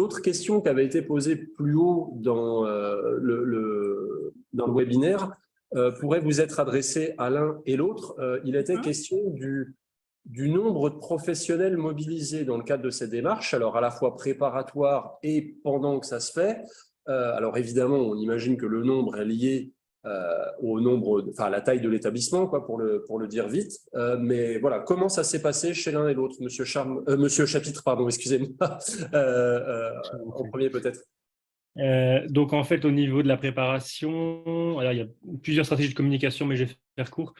autre question qui avait été posée plus haut dans, dans le webinaire pourrait vous être adressée à l'un et l'autre. Il était question du nombre de professionnels mobilisés dans le cadre de cette démarche, alors à la fois préparatoire et pendant que ça se fait. Alors évidemment, on imagine que le nombre est lié au nombre, enfin à la taille de l'établissement, quoi, pour le dire vite. Mais voilà, comment ça s'est passé chez l'un et l'autre, Monsieur Chapitre, pardon, excusez-moi, en premier peut-être. Donc, en fait, au niveau de la préparation, alors, il y a plusieurs stratégies de communication, mais je vais faire court.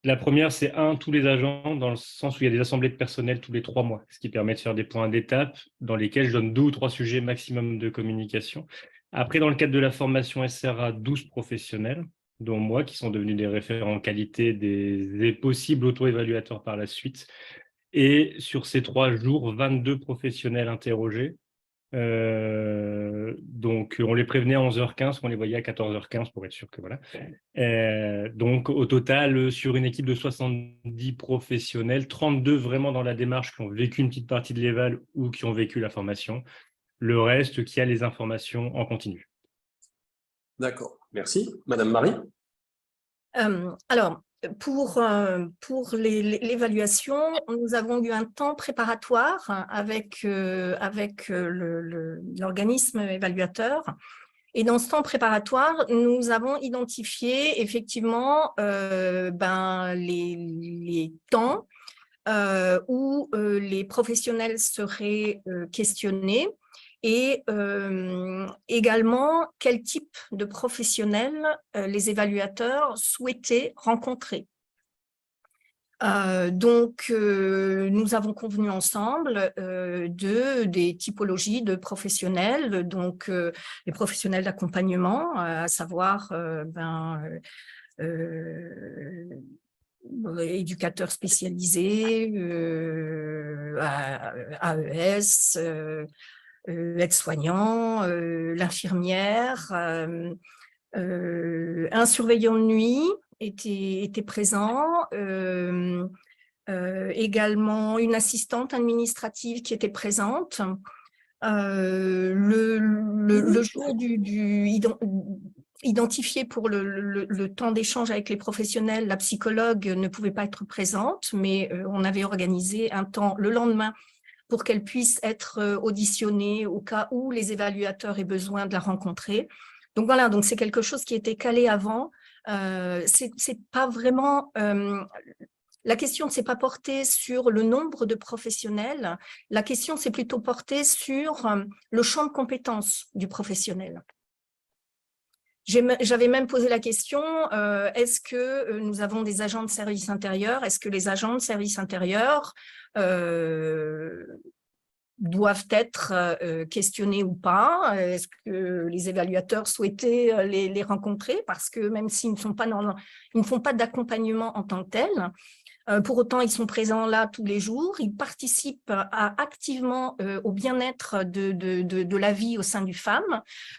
La première, c'est tous les agents, dans le sens où il y a des assemblées de personnel tous les 3 mois, ce qui permet de faire des points d'étape dans lesquels je donne 2 ou 3 sujets maximum de communication. Après, dans le cadre de la formation SRA, 12 professionnels, dont moi, qui sont devenus des référents qualité, des possibles auto-évaluateurs par la suite. Et sur ces 3 jours, 22 professionnels interrogés. Donc, on les prévenait à 11h15, on les voyait à 14h15 pour être sûr que voilà. Donc, au total, sur une équipe de 70 professionnels, 32 vraiment dans la démarche qui ont vécu une petite partie de l'éval ou qui ont vécu la formation. Le reste qui a les informations en continu. D'accord, merci. Madame Marie. Alors, pour l'évaluation, nous avons eu un temps préparatoire avec l'organisme évaluateur. Et dans ce temps préparatoire, nous avons identifié effectivement les temps où les professionnels seraient questionnés et également quel type de professionnels les évaluateurs souhaitaient rencontrer. Donc, nous avons convenu ensemble des typologies de professionnels, donc les professionnels d'accompagnement, à savoir éducateurs spécialisés, AES, aide-soignant, l'infirmière, un surveillant de nuit était présent, également une assistante administrative qui était présente. Le jour identifié pour le temps d'échange avec les professionnels, la psychologue ne pouvait pas être présente, mais on avait organisé un temps le lendemain pour qu'elle puisse être auditionnée au cas où les évaluateurs aient besoin de la rencontrer. Donc voilà, donc c'est quelque chose qui était calé avant. C'est pas vraiment la question ne s'est pas portée sur le nombre de professionnels. La question s'est plutôt portée sur le champ de compétences du professionnel. J'avais même posé la question, est-ce que nous avons des agents de service intérieur? Est-ce que les agents de service intérieur doivent être questionnés ou pas? Est-ce que les évaluateurs souhaitaient les rencontrer? Parce que même s'ils ne font pas d'accompagnement en tant que tel, pour autant, ils sont présents là tous les jours, ils participent activement au bien-être de la vie au sein du FAM.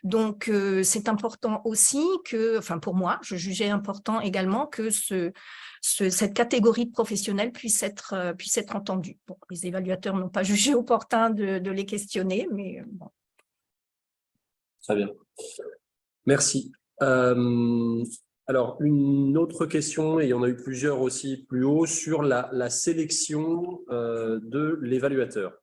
Donc, c'est important aussi que, enfin pour moi, je jugeais important également que cette catégorie de professionnels puisse être entendue. Bon, les évaluateurs n'ont pas jugé opportun de les questionner, mais bon. Très bien. Merci. Alors, une autre question, et il y en a eu plusieurs aussi plus haut, sur la sélection de l'évaluateur.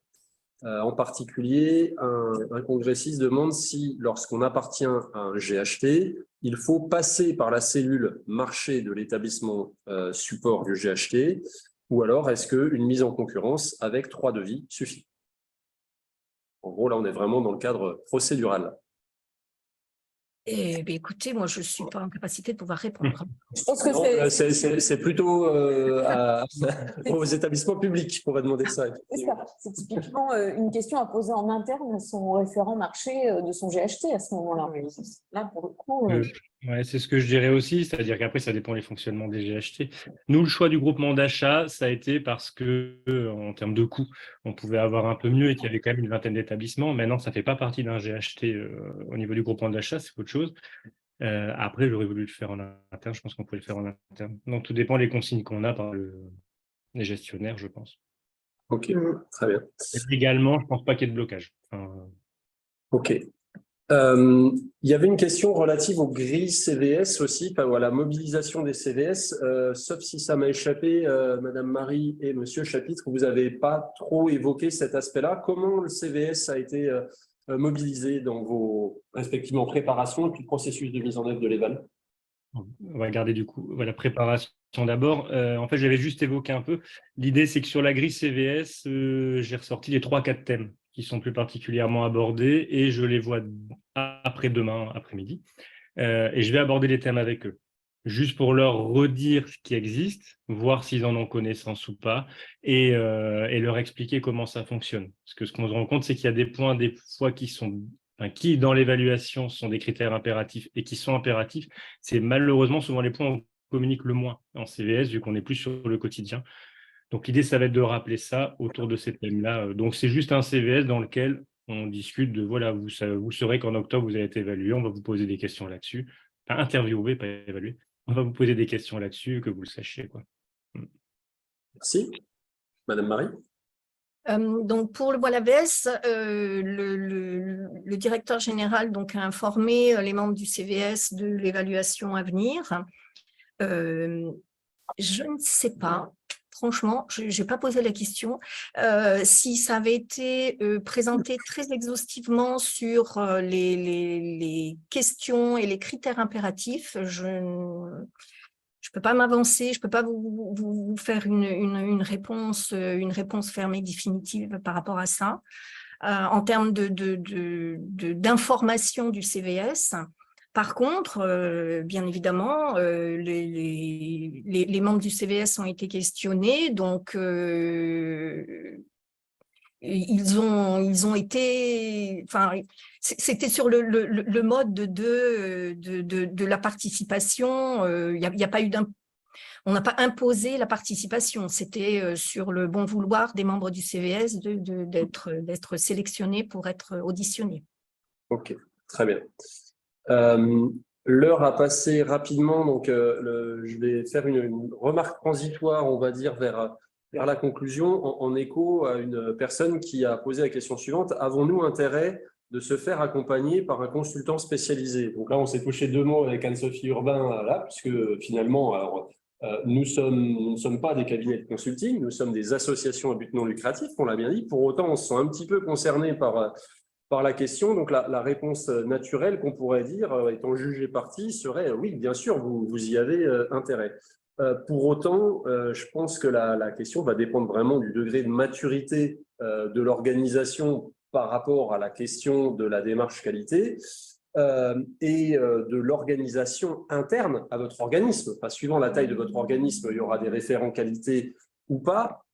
En particulier, un congressiste demande si, lorsqu'on appartient à un GHT, il faut passer par la cellule marché de l'établissement support du GHT, ou alors est-ce qu'une mise en concurrence avec 3 devis suffit? En gros, là, on est vraiment dans le cadre procédural. Eh bien, écoutez, moi, je ne suis pas en capacité de pouvoir répondre. Je pense que c'est plutôt aux établissements publics qu'on va demander ça. C'est typiquement une question à poser en interne à son référent marché de son GHT à ce moment-là. Là, pour le coup… Ouais, c'est ce que je dirais aussi, c'est-à-dire qu'après, ça dépend des fonctionnements des GHT. Nous, le choix du groupement d'achat, ça a été parce que, en termes de coûts, on pouvait avoir un peu mieux et qu'il y avait quand même une vingtaine d'établissements. Maintenant, ça ne fait pas partie d'un GHT au niveau du groupement d'achat, c'est autre chose. Après, j'aurais voulu le faire en interne, je pense qu'on pourrait le faire en interne. Donc, tout dépend des consignes qu'on a par les gestionnaires, je pense. Ok, très bien. Et également, je ne pense pas qu'il y ait de blocage. Enfin, OK. Il y avait une question relative aux grilles CVS aussi, ou à la mobilisation des CVS, sauf si ça m'a échappé, Madame Marie et Monsieur Chapitre, vous n'avez pas trop évoqué cet aspect-là. Comment le CVS a été mobilisé dans vos respectivement préparations et puis processus de mise en œuvre de l'éval? On va garder du coup la préparation d'abord. En fait, j'avais juste évoqué un peu. L'idée, c'est que sur la grille CVS, j'ai ressorti les 3-4 thèmes qui sont plus particulièrement abordés et je les vois après-demain, après-midi. Et je vais aborder les thèmes avec eux, juste pour leur redire ce qui existe, voir s'ils en ont connaissance ou pas, et leur expliquer comment ça fonctionne. Parce que ce qu'on se rend compte, c'est qu'il y a des points, des fois, qui, dans l'évaluation, sont des critères impératifs et qui sont impératifs. C'est malheureusement souvent les points où on communique le moins en CVS, vu qu'on est plus sur le quotidien. Donc, l'idée, ça va être de rappeler ça autour de ces thèmes-là. Donc, c'est juste un CVS dans lequel on discute de, voilà, vous saurez qu'en octobre, vous avez été évalué, on va vous poser des questions là-dessus. Enfin, interviewer, pas évaluer. On va vous poser des questions là-dessus, que vous le sachiez, quoi. Merci. Madame Marie? Donc pour le Bois l'Abbesse, le directeur général donc, a informé les membres du CVS de l'évaluation à venir. Je ne sais pas, franchement, je n'ai pas posé la question, si ça avait été présenté très exhaustivement sur les questions et les critères impératifs. Je ne peux pas m'avancer, je ne peux pas vous faire une réponse fermée, définitive par rapport à ça. En termes d'information du CVS, par contre, bien évidemment, les membres du CVS ont été questionnés, donc ils ont été, enfin, c'était sur le mode de la participation. Il n'y a pas eu on n'a pas imposé la participation, c'était sur le bon vouloir des membres du CVS d'être sélectionnés pour être auditionnés. OK, très bien. L'heure a passé rapidement, donc je vais faire une remarque transitoire, on va dire, vers la conclusion, en écho à une personne qui a posé la question suivante. Avons-nous intérêt de se faire accompagner par un consultant spécialisé? Donc là, on s'est touché 2 mots avec Anne-Sophie Urbain, là, puisque finalement, alors, nous ne sommes pas des cabinets de consulting, nous sommes des associations à but non lucratif, on l'a bien dit. Pour autant, on se sent un petit peu concerné par la question. Donc, la réponse naturelle qu'on pourrait dire, étant jugé parti, serait oui, bien sûr, vous y avez intérêt. Pour autant, je pense que la question va dépendre vraiment du degré de maturité de l'organisation par rapport à la question de la démarche qualité et de l'organisation interne à votre organisme. Enfin, suivant la taille de votre organisme, il y aura des référents qualité ou pas.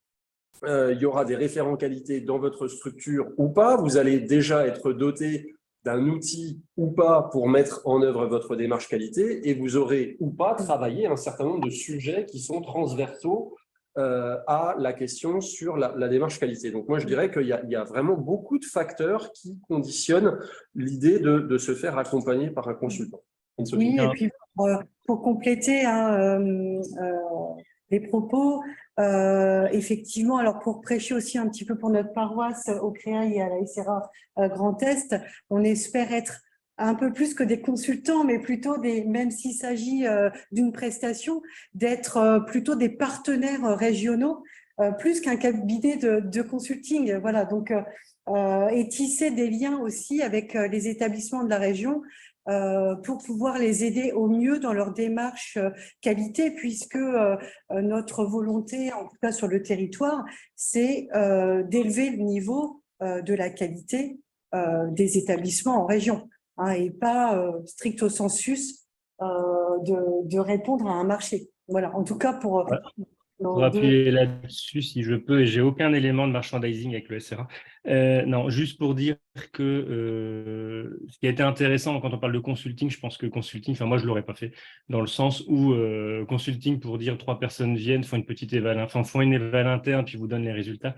Il y aura des référents qualité dans votre structure ou pas. Vous allez déjà être doté d'un outil ou pas pour mettre en œuvre votre démarche qualité et vous aurez ou pas travaillé un certain nombre de sujets qui sont transversaux à la question sur la démarche qualité. Donc moi, je dirais qu'il y a vraiment beaucoup de facteurs qui conditionnent l'idée de se faire accompagner par un consultant. Oui, et puis pour compléter les propos, effectivement, alors pour prêcher aussi un petit peu pour notre paroisse au CREAI et à la SRA Grand Est, on espère être un peu plus que des consultants, mais plutôt même s'il s'agit d'une prestation, d'être plutôt des partenaires régionaux, plus qu'un cabinet de consulting. Voilà, donc et tisser des liens aussi avec les établissements de la région pour pouvoir les aider au mieux dans leur démarche qualité, puisque notre volonté, en tout cas sur le territoire, c'est d'élever le niveau de la qualité des établissements en région. Et pas stricto sensus de répondre à un marché. Voilà, en tout cas pour appuyer là-dessus si je peux, et j'ai aucun élément de merchandising avec le SRA. Non, juste pour dire que ce qui a été intéressant quand on parle de consulting, je pense que consulting, enfin moi je ne l'aurais pas fait, dans le sens où consulting pour dire 3 personnes viennent, font une petite éval, font une éval interne, puis vous donnent les résultats.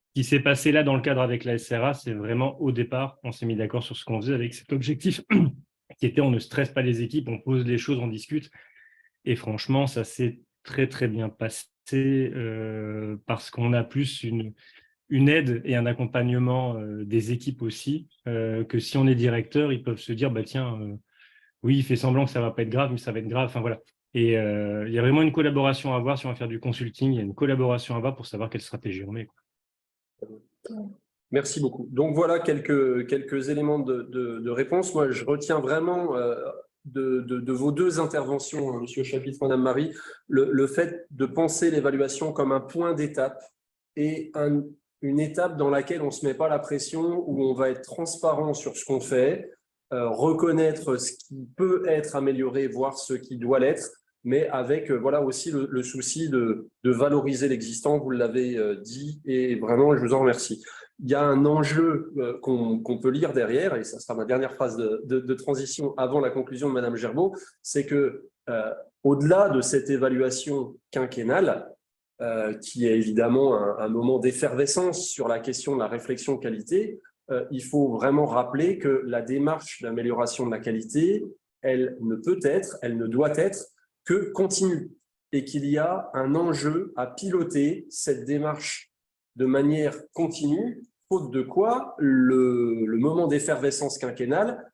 Ce qui s'est passé là dans le cadre avec la SRA, c'est vraiment au départ, on s'est mis d'accord sur ce qu'on faisait avec cet objectif qui était on ne stresse pas les équipes, on pose les choses, on discute. Et franchement, ça s'est très très bien passé parce qu'on a plus une aide et un accompagnement des équipes aussi, que si on est directeur, ils peuvent se dire, bah, tiens, oui, il fait semblant que ça ne va pas être grave, mais ça va être grave. Enfin, voilà. Et il y a vraiment une collaboration à avoir si on va faire du consulting. Il y a une collaboration à avoir pour savoir quelle stratégie on met, quoi. Merci beaucoup. Donc voilà quelques éléments de réponse. Moi, je retiens vraiment de vos deux interventions, hein, Monsieur Chapitre, Madame Marie, le fait de penser l'évaluation comme un point d'étape et une étape dans laquelle on ne se met pas la pression, où on va être transparent sur ce qu'on fait, reconnaître ce qui peut être amélioré, voire ce qui doit l'être, mais avec voilà aussi le souci de valoriser l'existant, vous l'avez dit, et vraiment, je vous en remercie. Il y a un enjeu qu'on peut lire derrière, et ça sera ma dernière phrase de transition avant la conclusion de Madame Gerbaud, c'est que au-delà de cette évaluation quinquennale, qui est évidemment un moment d'effervescence sur la question de la réflexion qualité, il faut vraiment rappeler que la démarche d'amélioration de la qualité, elle ne peut être, elle ne doit être que continue, et qu'il y a un enjeu à piloter cette démarche de manière continue, faute de quoi le moment d'effervescence quinquennale,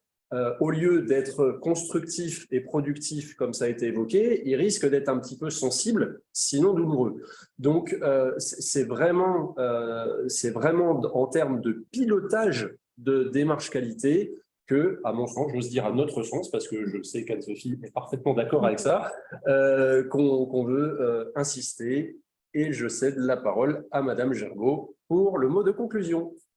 au lieu d'être constructif et productif, comme ça a été évoqué, il risque d'être un petit peu sensible, sinon douloureux. Donc, c'est vraiment en termes de pilotage de démarche qualité que, à mon sens, j'ose dire à notre sens, parce que je sais qu'Anne-Sophie est parfaitement d'accord avec ça, qu'on veut insister. Et je cède la parole à Madame Gerbaud pour le mot de conclusion.